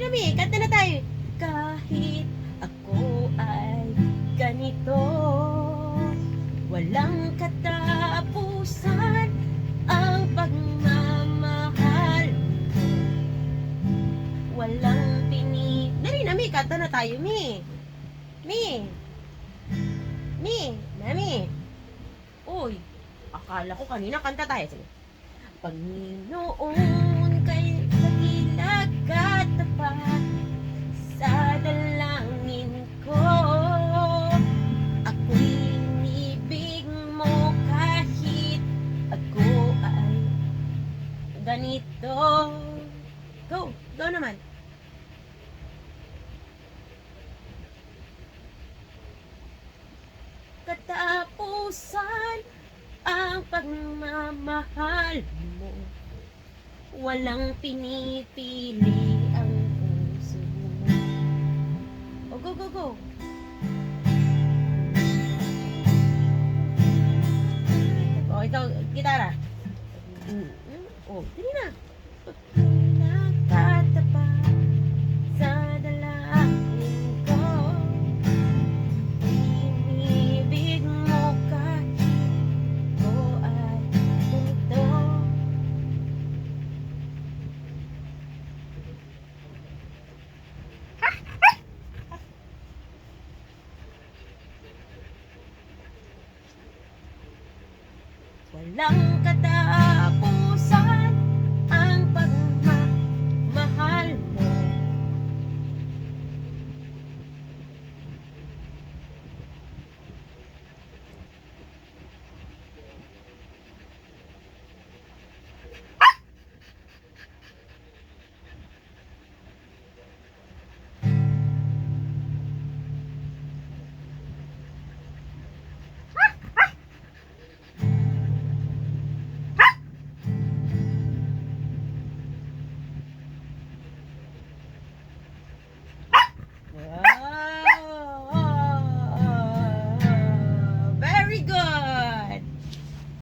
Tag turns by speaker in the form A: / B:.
A: Nami, kanta na tayo. Kahit ako ay ganito, walang katapusan ang pagmamahal mo. Walang Dali na, Mi, kanta na tayo, Mi. Mi. Nami. Uy, akala ko kanina kanta tayo. Sige. Panginoon, kay dakilang katapat sa dalangin ko, ako'y inibig mo kahit ako ay ganito. Go naman. Katapusan ang pagmamahal mo, walang pinipili ang puso mo. Oh, go. Oh, ikaw, gitara. Oh, dali na. Nakatapat sa dalangin ko, inibig mo kahit ko ay ganito. Walang